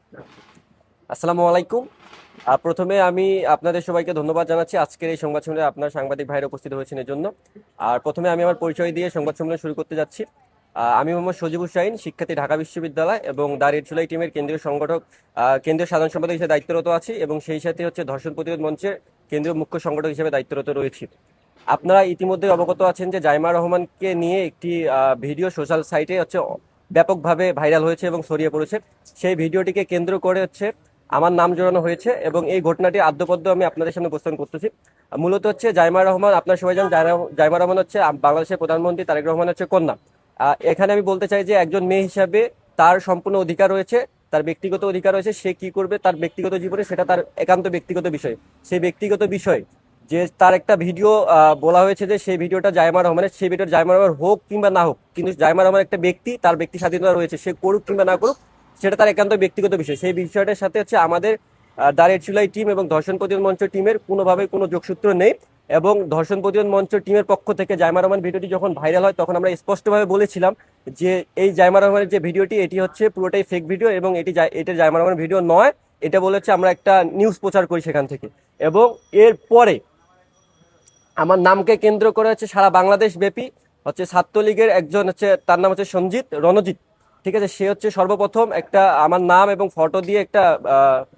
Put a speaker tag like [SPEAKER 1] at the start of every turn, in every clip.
[SPEAKER 1] আসসালামু আলাইকুম। প্রথমে আমি আপনাদের সবাইকে ধন্যবাদ জানাচ্ছি আজকের এই সংবাদ সম্মেলনে আপনার সাংবাদিক ভাইরা উপস্থিত হয়েছেন এর জন্য। আর প্রথমে আমি আমার পরিচয় দিয়ে সংবাদ সম্মেলন শুরু করতে যাচ্ছি। আমি মোহাম্মদ সজিবুর শাহিন, শিক্ষার্থী, ঢাকা বিশ্ববিদ্যালয় এবং দাঁড়িয়ে চুলাই টিমের কেন্দ্রীয় সংগঠক, কেন্দ্রীয় সাধারণ সম্পাদক হিসেবে দায়িত্বরত আছি এবং সেই সাথে হচ্ছে ধর্ষণ প্রতিরোধ মঞ্চের কেন্দ্রীয় মুখ্য সংগঠক হিসেবে দায়িত্বরত রয়েছি। আপনারা ইতিমধ্যে অবগত আছেন যে জাইমা রহমানকে নিয়ে একটি ভিডিও সোশ্যাল সাইটে হচ্ছে ব্যাপকভাবে ভাইরাল হয়েছে এবং ছড়িয়ে পড়েছে। সেই ভিডিওটিকে কেন্দ্র করে হচ্ছে আমার নাম জড়ানো হয়েছে এবং এই ঘটনাটি আদ্যপদ্য আমি আপনাদের সামনে উপস্থাপন করতেছি। মূলত হচ্ছে জাইমা রহমান, আপনারা সবাই জানেন জাইমা রহমান হচ্ছে বাংলাদেশের প্রধানমন্ত্রী তারেক রহমান হচ্ছে কন্যা। এখানে আমি বলতে চাই যে একজন মেয়ে হিসাবে তার সম্পূর্ণ অধিকার রয়েছে, তার ব্যক্তিগত অধিকার রয়েছে, সে কি করবে তার ব্যক্তিগত জীবনে সেটা তার একান্ত ব্যক্তিগত বিষয়। সেই ব্যক্তিগত বিষয় যে তার একটা ভিডিও বলা হয়েছে যে সেই ভিডিওটা জাইমা রহমানের, সেই ভিডিওটা জাইমা রহমান হোক কিংবা না হোক, কিন্তু জাইমা রহমান একটা ব্যক্তি, তার ব্যক্তি স্বাধীনতা রয়েছে, সে করুক কিংবা না করুক সেটা তার একান্ত ব্যক্তিগত বিষয়। সেই বিষয়টার সাথে হচ্ছে আমাদের দাঁড়িয়ে চুলাই টিম এবং ধর্ষণ প্রতিরোধ মঞ্চ টিমের কোনোভাবে কোনো যোগসূত্র নেই। এবং ধর্ষণ প্রতিরোধ মঞ্চ টিমের পক্ষ থেকে জাইমা রহমান ভিডিওটি যখন ভাইরাল হয় তখন আমরা স্পষ্টভাবে বলেছিলাম যে এই জাইমা রহমানের যে ভিডিওটি এটি হচ্ছে পুরোটাই ফেক ভিডিও এবং এটা জাইমা রহমানের ভিডিও নয়। এটা বলেছে আমরা একটা নিউজ প্রচার করি সেখান থেকে। এবং এরপরে আমার নামকে কেন্দ্র করে হচ্ছে সারা বাংলাদেশ ব্যাপী হচ্ছে ছাত্রলীগের একজন হচ্ছে, তার নাম হচ্ছে সঞ্জিত রণজিৎ, ঠিক আছে, সে হচ্ছে সর্বপ্রথম একটা আমার নাম এবং ফটো দিয়ে একটা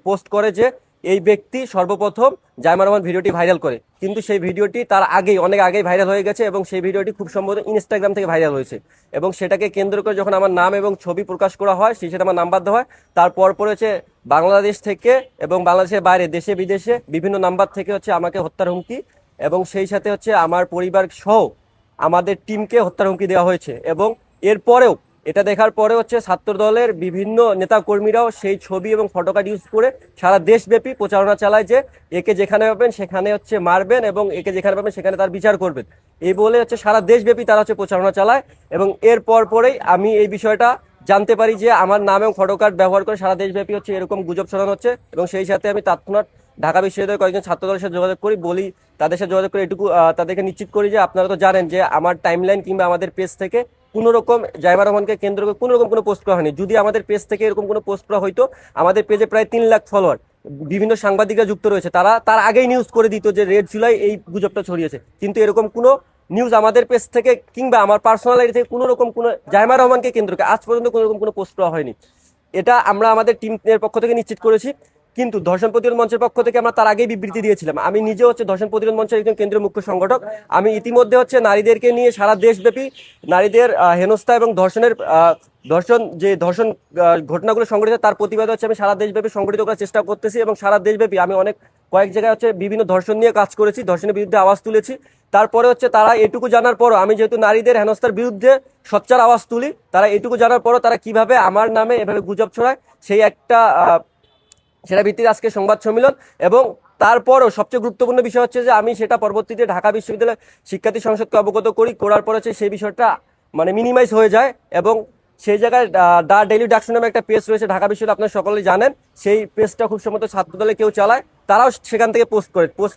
[SPEAKER 1] পোস্ট করে যে এই ব্যক্তি সর্বপ্রথম জাইমা রহমান ভিডিওটি ভাইরাল করে। কিন্তু সেই ভিডিওটি তার আগেই, অনেক আগেই ভাইরাল হয়ে গেছে এবং সেই ভিডিওটি খুব সম্ভবত ইনস্টাগ্রাম থেকে ভাইরাল হয়েছে। এবং সেটাকে কেন্দ্র করে যখন আমার নাম এবং ছবি প্রকাশ করা হয় সেই সাথে আমার নাম বাধ্য হয়। তারপর পরে হচ্ছে বাংলাদেশ থেকে এবং বাংলাদেশের বাইরে দেশে বিদেশে বিভিন্ন নাম্বার থেকে হচ্ছে আমাকে হত্যার হুমকি এবং সেই সাথে হচ্ছে আমার পরিবার সহ আমাদের টিমকে হত্যার হুমকি দেওয়া হয়েছে। এবং এরপরেও এটা দেখার পরে হচ্ছে ছাত্র দলের বিভিন্ন নেতা কর্মীরাও সেই ছবি এবং ফটোকার্ড ইউজ করে সারা দেশব্যাপী প্রচারণা চালায় যে একে যেখানে পাবেন সেখানে হচ্ছে মারবেন এবং একে যেখানে পাবেন সেখানে তার বিচার করবেন, এই বলে হচ্ছে সারা দেশব্যাপী তারা হচ্ছে প্রচারণা চালায়। এবং এরপর পরেই আমি এই বিষয়টা জানতে পারি যে আমার নাম এবং ফটোকার্ড ব্যবহার করে সারা দেশব্যাপী হচ্ছে এরকম গুজব ছড়ানো হচ্ছে। এবং সেই সাথে আমি তৎক্ষণাৎ ঢাকা বিশ্ববিদ্যালয়ের কয়েকজন ছাত্র দলের সাথে যোগাযোগ করি, বলি তাদের সাথে যোগাযোগ করে এটুকু তাদেরকে নিশ্চিত করি যে আপনারা তো জানেন যে আমার টাইমলাইন কিংবা আমাদের পেজ থেকে কোনো রকম জাইমা রহমানকে কেন্দ্র করে কোনো রকম কোনো পোস্ট করা হয়নি। যদি আমাদের পেজ থেকে এরকম কোনো পোস্ট করা হইতো, আমাদের পেজে প্রায় 3 লাখ ফলোয়ার, বিভিন্ন সাংবাদিকরা যুক্ত রয়েছে, তারা তার আগেই নিউজ করে দিত যে রেড জুলাই এই গুজবটা ছড়িয়েছে। কিন্তু এরকম কোনো নিউজ আমাদের পেজ থেকে কিংবা আমার পার্সোনাল আইডি থেকে কোনো রকম কোনো জাইমা রহমানকে কেন্দ্র করে আজ পর্যন্ত কোনো রকম কোনো পোস্ট করা হয়নি। এটা আমরা আমাদের টিমের পক্ষ থেকে নিশ্চিত করেছি। কিন্তু ধর্ষণ প্রতিরোধ মঞ্চের পক্ষ থেকে আমরা তার আগেই বিবৃতি দিয়েছিলাম। আমি নিজে হচ্ছে ধর্ষণ প্রতিরোধ মঞ্চের একজন কেন্দ্রীয় মুখ্য সংগঠক। আমি ইতিমধ্যে হচ্ছে নারীদেরকে নিয়ে সারা দেশব্যাপী নারীদের হেনস্থা এবং ধর্ষণ ঘটনাগুলো সংঘটিত তার প্রতিবাদে হচ্ছে আমি সারা দেশব্যাপী সংগঠিত করার চেষ্টা করতেছি। এবং সারা দেশব্যাপী আমি কয়েক জায়গায় হচ্ছে বিভিন্ন ধর্ষণ নিয়ে কাজ করেছি, ধর্ষণের বিরুদ্ধে আওয়াজ তুলেছি। তারপরে হচ্ছে তারা এটুকু জানার পরও, আমি যেহেতু নারীদের হেনস্থার বিরুদ্ধে সোচ্চার আওয়াজ তুলি, তারা এটুকু জানার পরও তারা কিভাবে আমার নামে এভাবে গুজব ছড়ায় সেই একটা সেটা ভিত্তিতে আজকে সংবাদ সম্মেলন। এবং তারপরও সবচেয়ে গুরুত্বপূর্ণ বিষয় হচ্ছে যে আমি সেটা পরবর্তীতে ঢাকা বিশ্ববিদ্যালয় শিক্ষার্থী সংসদকে অবগত করার পর হচ্ছে সেই বিষয়টা মানে মিনিমাইজ হয়ে যায়। এবং সেই জায়গায় দা ডেইলি ডাকসু নামে একটা পেজ রয়েছে ঢাকা বিশ্ববিদ্যালয়, আপনারা সকলেই জানেন, সেই পেজটা খুব সম্ভবত ছাত্রদলে কেউ চালায়, তারাও সেখান থেকে পোস্ট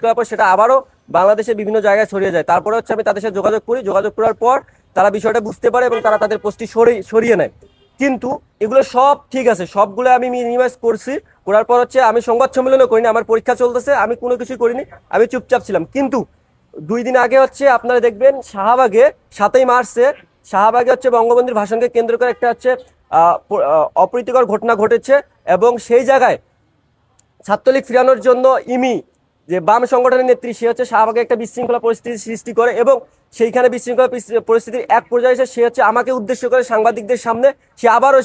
[SPEAKER 1] করার পর সেটা আবারও বাংলাদেশের বিভিন্ন জায়গায় ছড়িয়ে যায়। তারপরে হচ্ছে আমি তাদের সাথে যোগাযোগ করার পর তারা বিষয়টা বুঝতে পারে এবং তারা তাদের পোস্টটি সরিয়ে নেয়। কিন্তু এগুলো সব ঠিক আছে, সবগুলো আমি মিনিমাইজ করছি। করার পর হচ্ছে আমি সংবাদ সম্মেলনও করিনি, আমার পরীক্ষা চলতেছে, আমি কোনো কিছুই করিনি, আমি চুপচাপ ছিলাম। কিন্তু 2 দিন আগে হচ্ছে আপনারা দেখবেন শাহবাগে 7ই মার্চে শাহবাগে হচ্ছে বঙ্গবন্ধুর ভাষণকে কেন্দ্র করে একটা হচ্ছে অপ্রীতিকর ঘটনা ঘটেছে। এবং সেই জায়গায় ছাত্রলীগ ফিরানোর জন্য যে বাম সংগঠনের নেত্রী, সে হচ্ছে শাহবাগে একটা বিশৃঙ্খলা পরিস্থিতি সৃষ্টি করে এবং সেইখানে বিশৃঙ্খলা পরিস্থিতির এক পর্যায়ে এসে সে হচ্ছে আমাকে উদ্দেশ্য করে সাংবাদিকদের সামনে সে আবারও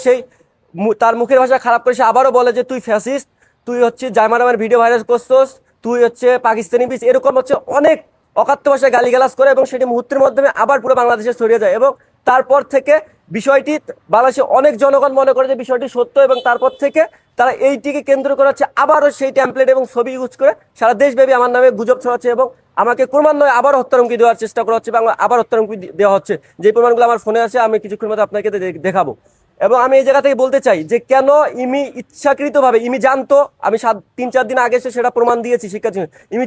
[SPEAKER 1] তার মুখের ভাষা খারাপ করে সে আবারও বলে যে তুই ফ্যাসিস্ট, তুই হচ্ছে জাইমা রহমানের ভিডিও ভাইরাল করছস, তুই হচ্ছে পাকিস্তানি বিচ, এরকম হচ্ছে অনেক অকাত্য ভাষায় গালিগালাজ করে এবং সেটি মুহূর্তের মাধ্যমে আবার পুরো বাংলাদেশে ছড়িয়ে যায়। এবং তারপর থেকে বিষয়টি বাংলাদেশে অনেক জনগণ মনে করে যে বিষয়টি সত্য এবং তারপর থেকে তারা এইটিকে কেন্দ্র করে হচ্ছে আবারও সেই টেমপ্লেট এবং ছবি ইউজ করে সারা দেশব্যাপী আমার নামে গুজব ছড়াচ্ছে এবং আমাকে ক্রমান্বয়ে আবার হত্যার হুমকি দেওয়ার চেষ্টা করা হচ্ছে, বাংলা আবার হত্যার হুমকি দেওয়া হচ্ছে। যে প্রমাণগুলো আমার ফোনে আছে আমি কিছুক্ষণ মধ্যে আপনাকে দেখাবো। এবং আমি এই জায়গা থেকে বলতে চাই যে কেন ইচ্ছাকৃতভাবে, জানতো, আমি 3-4 দিন আগে সেটা প্রমাণ দিয়েছি শিক্ষার্থী,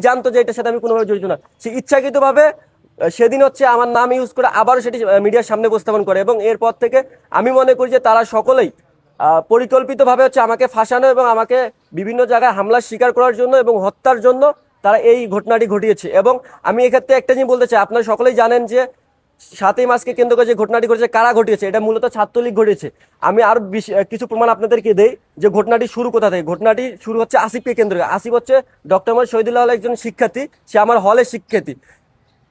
[SPEAKER 1] জানতো যে এটার সাথে আমি কোনোভাবে জড়িত না, সে ইচ্ছাকৃতভাবে সেদিন হচ্ছে আমার নাম ইউজ করে আবারও সেটি মিডিয়ার সামনে উপস্থাপন করে। এবং এরপর থেকে আমি মনে করি যে তারা সকলেই পরিকল্পিতভাবে হচ্ছে আমাকে ফাঁসানো এবং আমাকে বিভিন্ন জায়গায় হামলার শিকার করার জন্য এবং হত্যার জন্য তারা এই ঘটনাটি ঘটিয়েছে। এবং আমি এক্ষেত্রে একটা জিনিস বলতে চাই, আপনারা সকলেই জানেন যে 7ই মার্চকে কেন্দ্র করে যে ঘটনাটি ঘটেছে কারা ঘটিয়েছে, এটা মূলত ছাত্রলীগ ঘটিয়েছে। আমি আরো কিছু প্রমাণ আপনাদেরকে দেই যে ঘটনাটি শুরু কোথা থেকে। ঘটনাটি শুরু হচ্ছে আসিফকে কেন্দ্র করে। আসিফ হচ্ছে ডক্টর মোহাম্মদ শহীদুল্লাহ একজন শিক্ষার্থী, সে আমার হলের শিক্ষার্থী।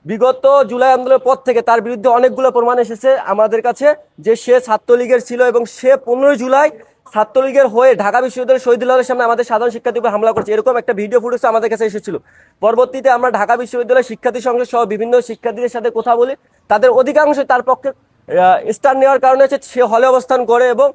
[SPEAKER 1] বিগত জুলাই আন্দোলনের পর থেকে তার বিরুদ্ধে অনেকগুলো প্রমাণ এসেছে আমাদের কাছে যে সে ছাত্রলীগের ছিল এবং সে 15 জুলাই ছাত্রলীগের হয়ে ঢাকা বিশ্ববিদ্যালয়ের শহীদুল্লাহের সামনে আমাদের সাধারণ শিক্ষার্থীর উপর হামলা করছে, এরকম একটা ভিডিও ফুটেজ আমাদের কাছে এসেছিল। পরবর্তীতে আমরা ঢাকা বিশ্ববিদ্যালয়ের শিক্ষার্থী সংসদ সহ বিভিন্ন শিক্ষার্থীদের সাথে কথা বলি, তাদের অধিকাংশ তার পক্ষে স্ট্যান্ড নেওয়ার কারণে হচ্ছে সে হলে অবস্থান করে এবং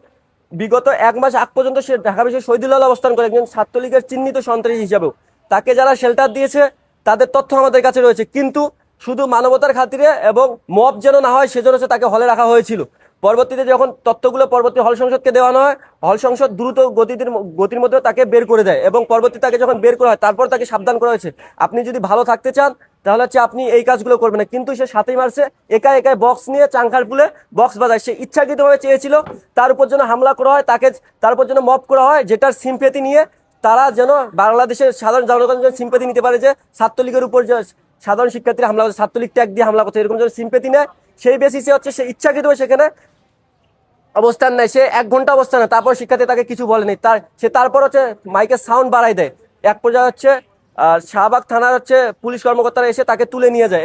[SPEAKER 1] বিগত 1 মাস আগ পর্যন্ত সে ঢাকা বিশ্ববিদ্যালয় শহীদুল্লাহ অবস্থান করে একজন ছাত্রলীগের চিহ্নিত সন্ত্রাসী হিসাবেও। তাকে যারা শেল্টার দিয়েছে তাদের তথ্য আমাদের কাছে রয়েছে, কিন্তু শুধু মানবতার খাতিরে এবং মব যেন না হয় সেজন্য হচ্ছে তাকে হলে রাখা হয়েছিল। পরবর্তীতে যখন তথ্যগুলো পরবর্তী হল সংসদকে দেওয়ানো হয়, হল সংসদ দ্রুত গতির মধ্যে তাকে বের করে দেয় এবং পরবর্তী তাকে যখন বের করা হয় তারপর তাকে সাবধান করা হয়েছে, আপনি যদি ভালো থাকতে চান তাহলে হচ্ছে আপনি এই কাজগুলো করবেন না। কিন্তু সে 7ই মার্চে একা একাই বক্স নিয়ে চাংখার পুলে বক্স বাজায়, সে ইচ্ছাকৃতভাবে চেয়েছিল তার উপর যেন হামলা করা হয়, তাকে তার উপর যেন মব করা হয়, যেটার সিম্পেথি নিয়ে তারা যেন বাংলাদেশের সাধারণ জনগণ যেন সিম্পেথি নিতে পারে যে ছাত্রলীগের উপর যে সাধারণ শিক্ষার্থীরা হামলা করছে, ছাত্রলীগ ট্যাগ দিয়ে হামলা করছে, এরকম যেন সিম্পেথি নেয়, সেই বেসিসে হচ্ছে সে ইচ্ছাকৃতভাবে সেখানে অবস্থান নেয়। সে 1 ঘন্টা অবস্থান নেয়, তারপর শিক্ষার্থী তাকে কিছু বলেনি, তারপর হচ্ছে মাইকের সাউন্ড বাড়াই দেয়। এক পর্যায়ে হচ্ছে শাহবাগ থানার হচ্ছে পুলিশ কর্মকর্তারা এসে তাকে তুলে নিয়ে যায়।